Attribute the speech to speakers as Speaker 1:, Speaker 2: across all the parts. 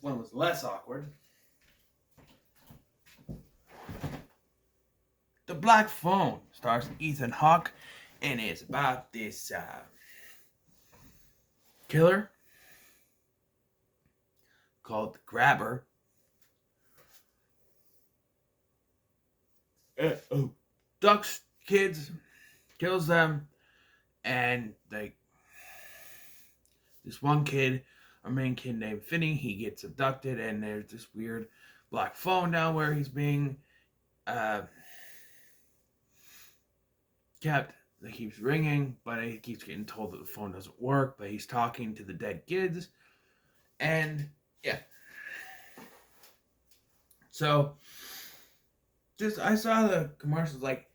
Speaker 1: this one was less awkward. The Black Phone stars Ethan Hawke and is about this killer called the Grabber. Ducks kids, kills them, and this one kid, our main kid named Finney, he gets abducted, and there's this weird black phone down where he's being kept, that keeps ringing, but he keeps getting told that the phone doesn't work, but he's talking to the dead kids. And yeah. So just I saw the commercials, like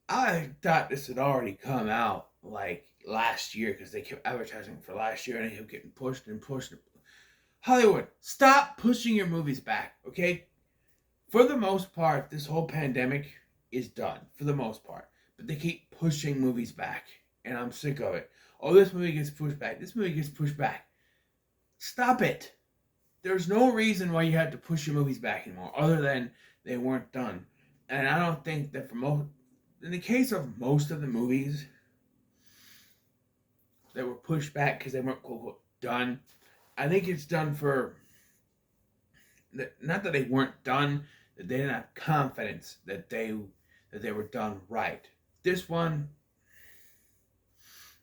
Speaker 1: I thought this had already come out like last year because they kept advertising for last year and they kept getting pushed and pushed. Hollywood, stop pushing your movies back, okay? For the most part, this whole pandemic is done, for the most part. But they keep pushing movies back, and I'm sick of it. Oh, this movie gets pushed back. This movie gets pushed back. Stop it. There's no reason why you have to push your movies back anymore, other than they weren't done. And I don't think that in the case of most of the movies that were pushed back because they weren't quote unquote done, I think it's done for, not that they weren't done, that they didn't have confidence that they were done right. This one,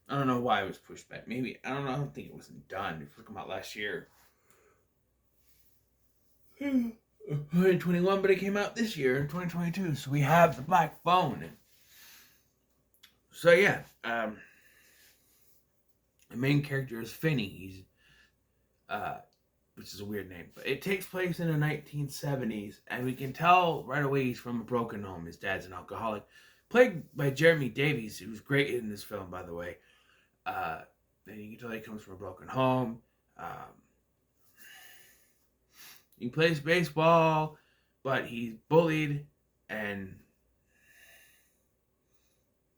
Speaker 1: I don't know why it was pushed back. Maybe, I don't know, I don't think it wasn't done. It was come out last year. 2021, but it came out this year in 2022. So we have the Black Phone. So yeah, the main character is Finney. He's, which is a weird name, but it takes place in the 1970s, and we can tell right away he's from a broken home. His dad's an alcoholic, played by Jeremy Davies, who's great in this film, by the way. And you can tell he comes from a broken home. He plays baseball, but he's bullied, and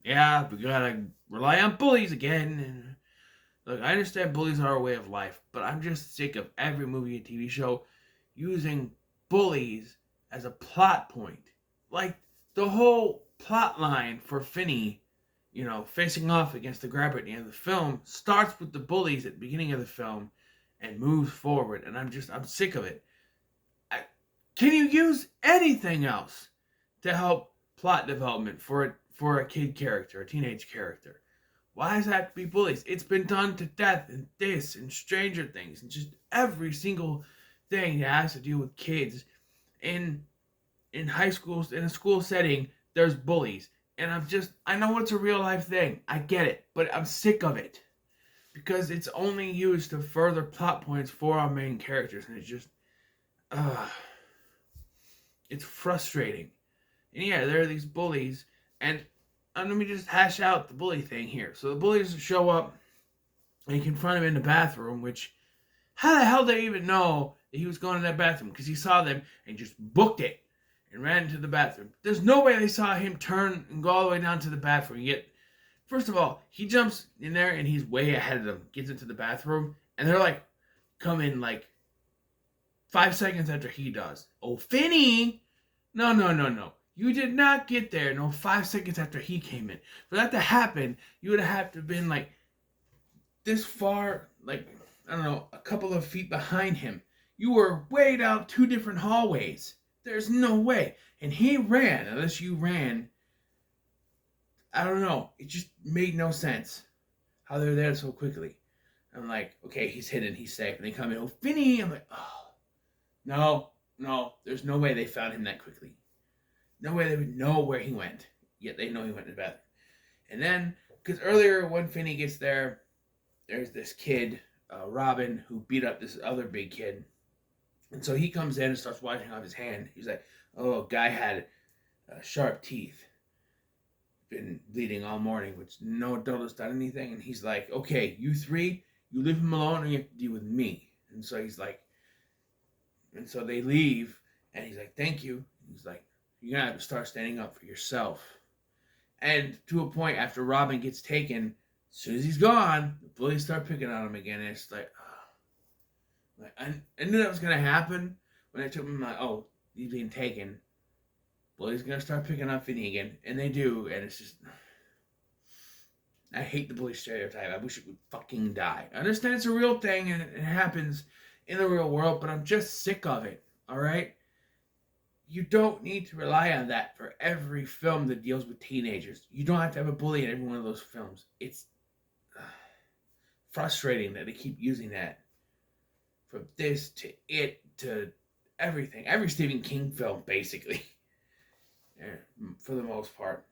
Speaker 1: yeah, we gotta rely on bullies again. And look, I understand bullies are a way of life, but I'm just sick of every movie and TV show using bullies as a plot point. Like, the whole plot line for Finney, facing off against the Grabber at the end of the film, starts with the bullies at the beginning of the film and moves forward, and I'm sick of it. Can you use anything else to help plot development for a kid character, a teenage character? Why does that have to be bullies? It's been done to death in this and Stranger Things and just every single thing that has to do with kids. In high schools, in a school setting, there's bullies. And I know it's a real life thing. I get it. But I'm sick of it. Because it's only used to further plot points for our main characters. And it's just, it's frustrating. And yeah, there are these bullies. And let me just hash out the bully thing here. So the bullies show up and confront him in the bathroom, which, how the hell did they even know that he was going to that bathroom? Because he saw them and just booked it and ran into the bathroom. There's no way they saw him turn and go all the way down to the bathroom. Yet, first of all, he jumps in there and he's way ahead of them, gets into the bathroom, and they're like, come in like 5 seconds after he does. Oh, Finney! No. You did not get there, 5 seconds after he came in. For that to happen, you would have to have been like this far, like, I don't know, a couple of feet behind him. You were way down 2 different hallways. There's no way. And he ran, unless you ran. I don't know. It just made no sense how they were there so quickly. I'm like, okay, he's hidden, he's safe. And they come in, oh, Finney. I'm like, oh, no. There's no way they found him that quickly. No way they would know where he went. Yet they know he went to the bathroom. And then, because earlier when Finney gets there, there's this kid, Robin, who beat up this other big kid. And so he comes in and starts washing off his hand. He's like, oh, guy had sharp teeth. Been bleeding all morning, which no adult has done anything. And he's like, okay, you 3, you leave him alone or you have to deal with me. And so he's like, and so they leave. And he's like, thank you. He's like, you're going to have to start standing up for yourself. And to a point, after Robin gets taken, as soon as he's gone, the bullies start picking on him again. And it's like, Like, I knew that was gonna happen when I took him. Like, oh, he's being taken. Well, he's gonna start picking up Finnegan, and they do, and it's just. I hate the bully stereotype. I wish it would fucking die. I understand it's a real thing and it happens in the real world, but I'm just sick of it. All right? You don't need to rely on that for every film that deals with teenagers. You don't have to have a bully in every one of those films. It's frustrating that they keep using that. From this to it to everything. Every Stephen King film, basically. For the most part.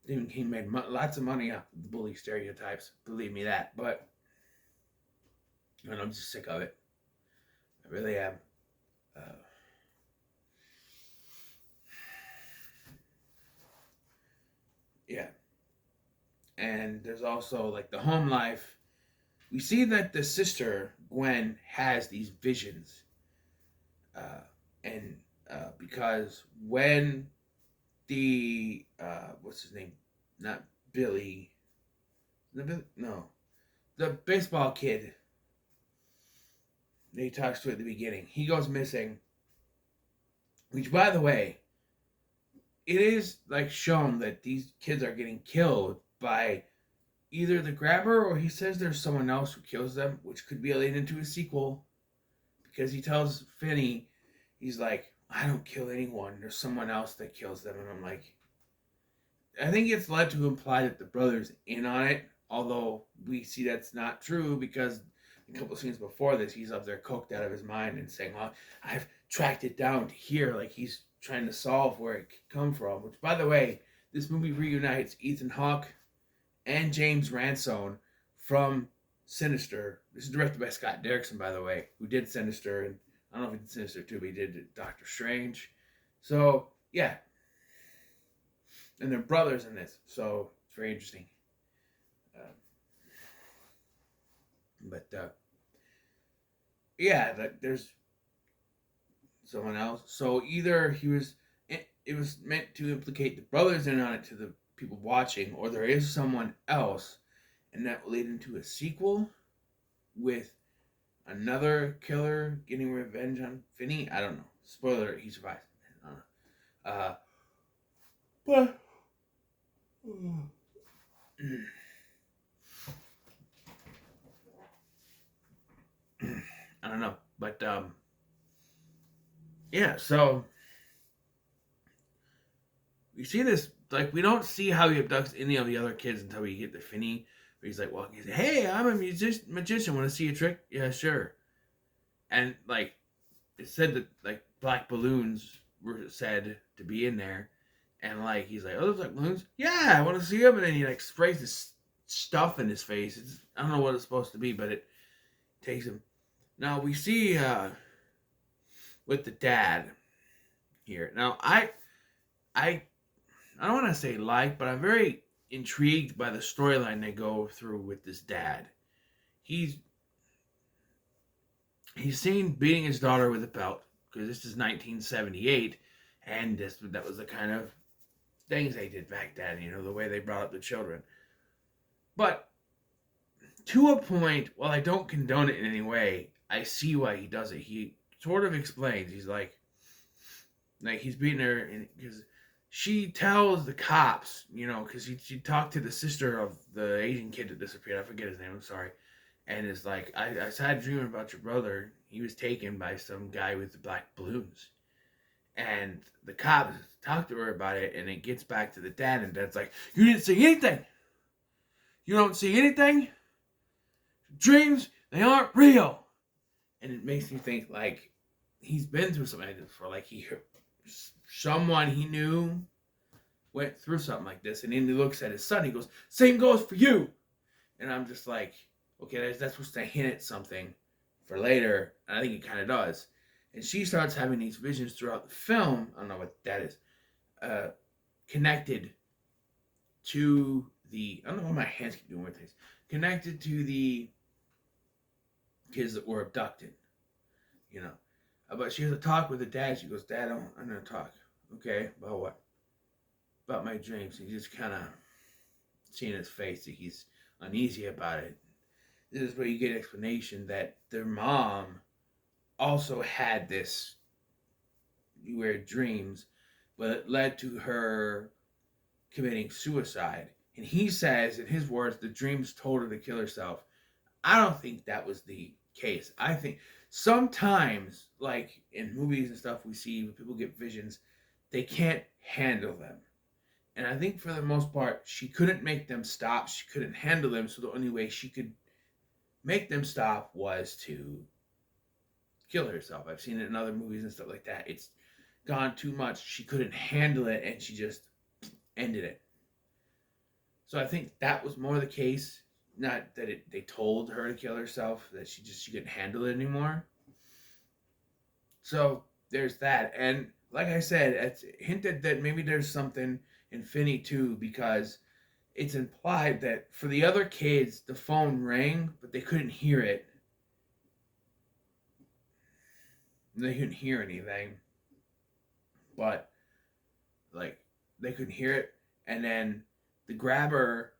Speaker 1: Stephen King made lots of money off the bully stereotypes. Believe me that. But I'm just sick of it. I really am. Yeah. And there's also like the home life. We see that the sister, Gwen, has these visions. And because when the, what's his name? Not Billy. No. The baseball kid that he talks to at the beginning, he goes missing. Which, by the way, it is like shown that these kids are getting killed by either the grabber or he says there's someone else who kills them, which could be a lead into a sequel. Because he tells Finney, he's like, I don't kill anyone. There's someone else that kills them. And I'm like, I think it's led to imply that the brother's in on it. Although we see that's not true because a couple scenes before this, he's up there coked out of his mind and saying, well, I've tracked it down to here. Like he's trying to solve where it could come from. Which, by the way, this movie reunites Ethan Hawke and James Ransone from Sinister. This is directed by Scott Derrickson, by the way, who did Sinister. And I don't know if he did Sinister too, but he did Doctor Strange. So, yeah. And they're brothers in this. So, it's very interesting. Yeah, there's someone else. So either it was meant to implicate the brothers in on it to the people watching, or there is someone else, and that will lead into a sequel with another killer getting revenge on Finney. I don't know. Spoiler alert, he survives. I don't know. I don't know. But yeah, so we see this, like, we don't see how he abducts any of the other kids until we get to Finney, where he's like, walking, he's like, hey, I'm a magician, want to see a trick? Yeah, sure. And, like, it said that, like, black balloons were said to be in there, and, like, he's like, oh, those black balloons? Yeah, I want to see them, and then he, like, sprays this stuff in his face. I don't know what it's supposed to be, but it takes him. Now, we see, with the dad here. Now, I don't want to say like, but I'm very intrigued by the storyline they go through with this dad. He's seen beating his daughter with a belt because this is 1978, and that was the kind of things they did back then. You know, the way they brought up the children. But to a point, while I don't condone it in any way, I see why he does it. He sort of explains. He's like he's beating her because she tells the cops, you know, because she talked to the sister of the Asian kid that disappeared. I forget his name. I'm sorry. And it's like, I started dreaming about your brother. He was taken by some guy with the black balloons. And the cops talk to her about it, and it gets back to the dad, and dad's like, you didn't see anything. You don't see anything? Dreams, they aren't real. And it makes me think, like, he's been through something like this before. Like, someone he knew went through something like this, and then he looks at his son, he goes, same goes for you. And I'm just like, okay, that's supposed to hint at something for later, and I think it kind of does. And she starts having these visions throughout the film, I don't know what that is, connected to I don't know what my hands keep doing with things, connected to the kids that were abducted, you know. But she has a talk with the dad. She goes, Dad, I'm going to talk. Okay, about what? About my dreams. And you just kind of see in his face that he's uneasy about it. this is where you get explanation that their mom also had this weird dreams, but it led to her committing suicide. And he says, in his words, the dreams told her to kill herself. I don't think that was the case. I think sometimes, like in movies and stuff, we see when people get visions, they can't handle them. And I think for the most part, she couldn't make them stop. She couldn't handle them. So the only way she could make them stop was to kill herself. I've seen it in other movies and stuff like that. It's gone too much. She couldn't handle it and she just ended it. So I think that was more the case. Not that they told her to kill herself, that she couldn't handle it anymore. So there's that. And like I said, it's hinted that maybe there's something in Finney too, because it's implied that for the other kids, the phone rang, but they couldn't hear it. They couldn't hear anything. But, like, they couldn't hear it. And then the grabber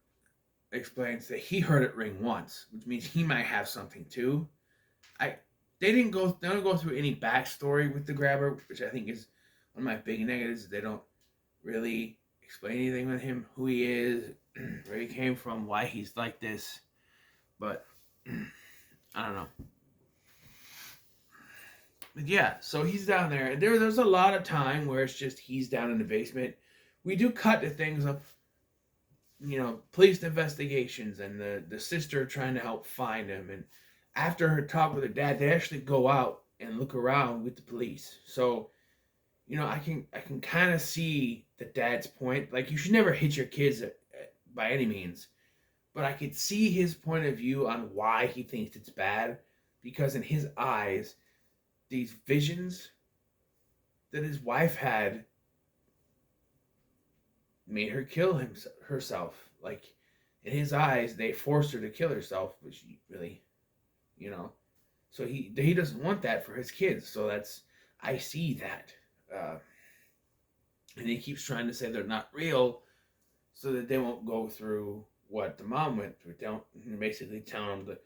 Speaker 1: explains that he heard it ring once, which means he might have something too. They don't go through any backstory with the grabber, which I think is one of my big negatives. They don't really explain anything with him, who he is, where he came from, why he's like this. But I don't know. But yeah, so he's down there, and there's a lot of time where it's just he's down in the basement. We do cut to things of, police investigations and the sister trying to help find him. And after her talk with her dad, they actually go out and look around with the police. So, I can kind of see the dad's point. Like, you should never hit your kids by any means. But I could see his point of view on why he thinks it's bad. Because in his eyes, these visions that his wife had made her kill herself. Like, in his eyes, they forced her to kill herself, which really, So he doesn't want that for his kids. So I see that. And he keeps trying to say they're not real so that they won't go through what the mom went through. Don't basically tell them to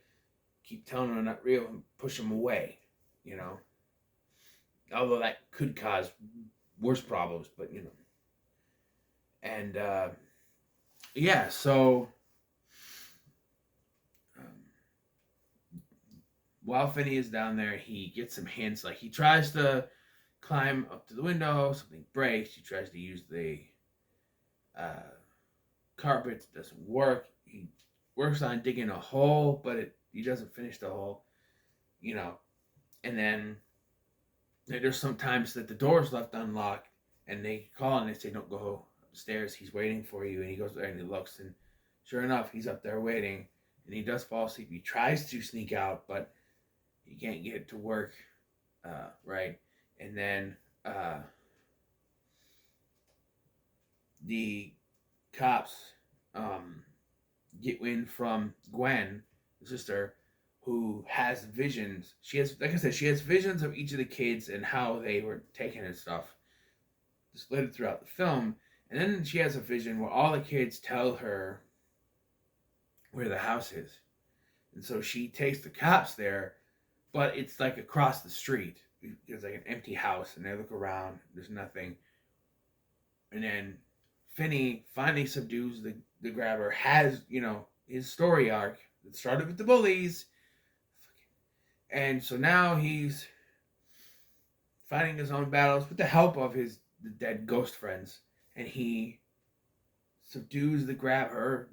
Speaker 1: keep telling them they're not real and push them away, Although that could cause worse problems, but And yeah, so while Finney is down there, he gets some hints. Like, he tries to climb up to the window, something breaks. He tries to use the carpet, it doesn't work. He works on digging a hole, but he doesn't finish the hole, And then there's sometimes that the door's left unlocked, and they call and they say, "Don't go upstairs. He's waiting for you." And he goes there and he looks, and sure enough, he's up there waiting. And he does fall asleep. He tries to sneak out, but he can't get it to work right. And then the cops get wind from Gwen, the sister, who has visions. She has, like I said, she has visions of each of the kids and how they were taken and stuff, split throughout the film. And then she has a vision where all the kids tell her where the house is. And so she takes the cops there, but it's like across the street. There's like an empty house, and they look around. There's nothing. And then Finney finally subdues the grabber, has, his story arc that started with the bullies. And so now he's fighting his own battles with the help of the dead ghost friends. And he subdues the grabber,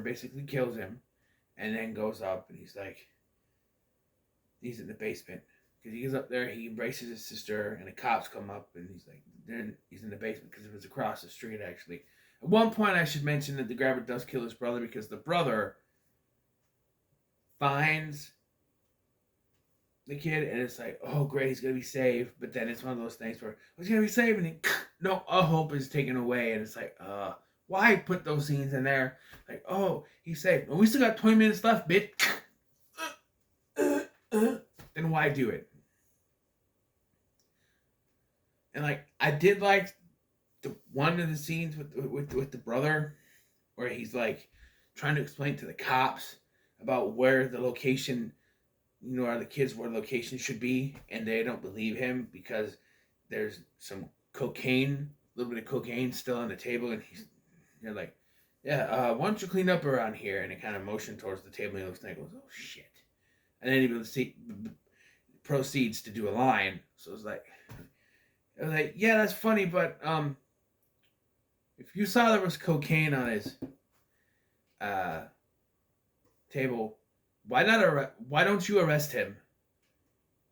Speaker 1: basically kills him, and then goes up, and he's in the basement. Because he goes up there, he embraces his sister, and the cops come up, and he's in the basement, because it was across the street, actually. At one point, I should mention that the grabber does kill his brother, because the brother finds the kid, and it's like, oh great, he's gonna be saved. But then it's one of those things where he's gonna be saved, and no, all hope is taken away, and it's like, why put those scenes in there? Like, oh, he's saved. Well, we still got 20 minutes left, bitch. Then why do it? And like, I did like one of the scenes with the brother, where he's like trying to explain to the cops about where the location, are the kids where the location should be, and they don't believe him because there's some cocaine, a little bit of cocaine still on the table, and they're like, yeah, why don't you clean up around here? And he kind of motioned towards the table, and he looks and goes, oh shit. And then he proceeds to do a line. So it's like, yeah, that's funny, but if you saw there was cocaine on his table, why don't you arrest him?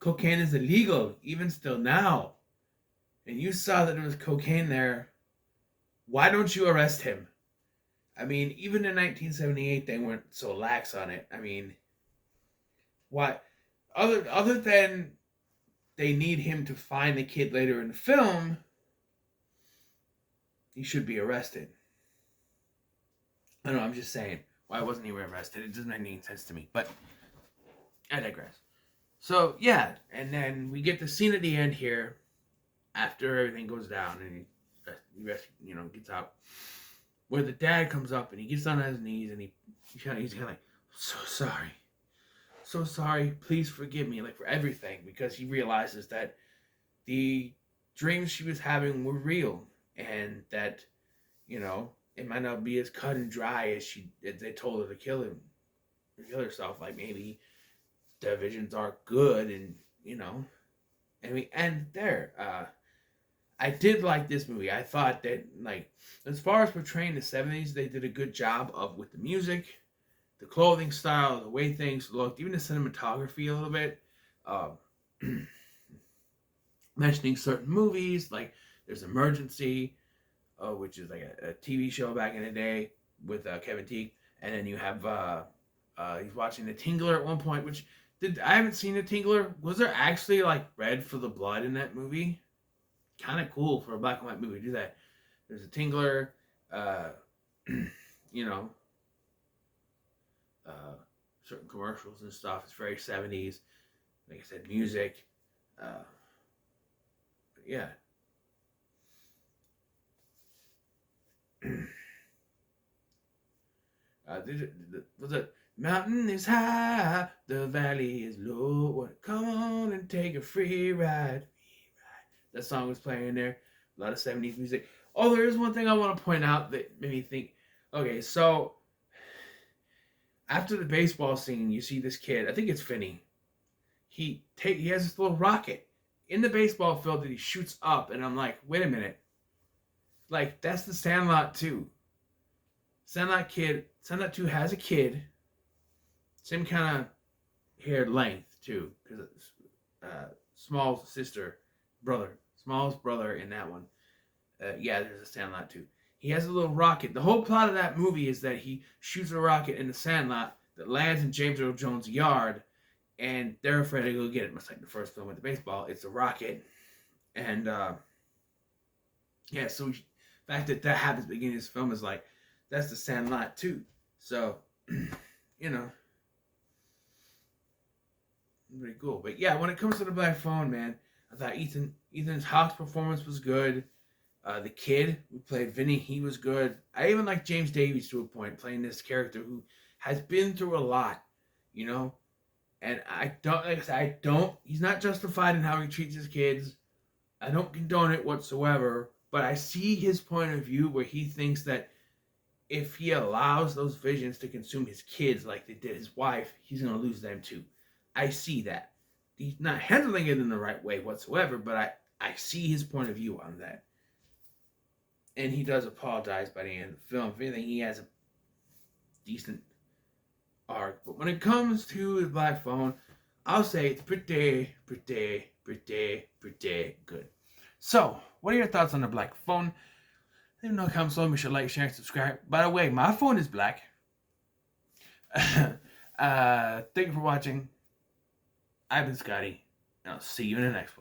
Speaker 1: Cocaine is illegal, even still now. And you saw that there was cocaine there. Why don't you arrest him? I mean, even in 1978, they weren't so lax on it. I mean, what? Other than they need him to find the kid later in the film, he should be arrested. I don't know, I'm just saying. Why wasn't he arrested? It doesn't make any sense to me. But I digress. So, yeah. And then we get the scene at the end here after everything goes down and he gets out, where the dad comes up and he gets on his knees and he's kind of like, so sorry, please forgive me, like, for everything, because he realizes that the dreams she was having were real, and that, it might not be as cut and dry as they told her to kill herself. Like, maybe the visions are good, and and we end there. I did like this movie. I thought that, like, as far as portraying the 70s, they did a good job with the music, the clothing style, the way things looked, even the cinematography a little bit. Mentioning certain movies, like there's Emergency, which is like a TV show back in the day with Kevin Teague. And then you have, he's watching The Tingler at one point, which I haven't seen The Tingler. Was there actually like red for the blood in that movie? Kind of cool for a black and white movie to do that. There's a Tingler, certain commercials and stuff. It's very 70s. Like I said, music. Yeah. Was it mountain is high, the valley is low. Come on and take a free ride. That song was playing there. A lot of 70s music. Oh, there is one thing I want to point out that made me think. Okay, so after the baseball scene, you see this kid. I think it's Finney. He has this little rocket in the baseball field that he shoots up, and I'm like, wait a minute. Like, that's the Sandlot 2. Sandlot 2 has a kid. Same kind of hair length, too. Because it's Small's brother in that one. Yeah, there's a Sandlot 2. He has a little rocket. The whole plot of that movie is that he shoots a rocket in the Sandlot that lands in James Earl Jones' yard, and they're afraid to go get it. Much like the first film with the baseball, it's a rocket. And, yeah, so the fact that happens at the beginning of this film is like, that's the Sandlot 2. So, pretty cool. But yeah, when it comes to the Black Phone, man, I thought Ethan Hawke's performance was good. The kid who played Vinny, he was good. I even like James Davies to a point, playing this character who has been through a lot, And he's not justified in how he treats his kids. I don't condone it whatsoever, but I see his point of view where he thinks that if he allows those visions to consume his kids like they did his wife, he's going to lose them too. I see that. He's not handling it in the right way whatsoever, but I see his point of view on that. And he does apologize by the end of the film. If anything, he has a decent arc. But when it comes to the Black Phone, I'll say it's pretty good. So, what are your thoughts on the Black Phone? Let me know in the comments below. Make sure to like, share, and subscribe. By the way, my phone is black. Thank you for watching. I've been Scotty, and I'll see you in the next one.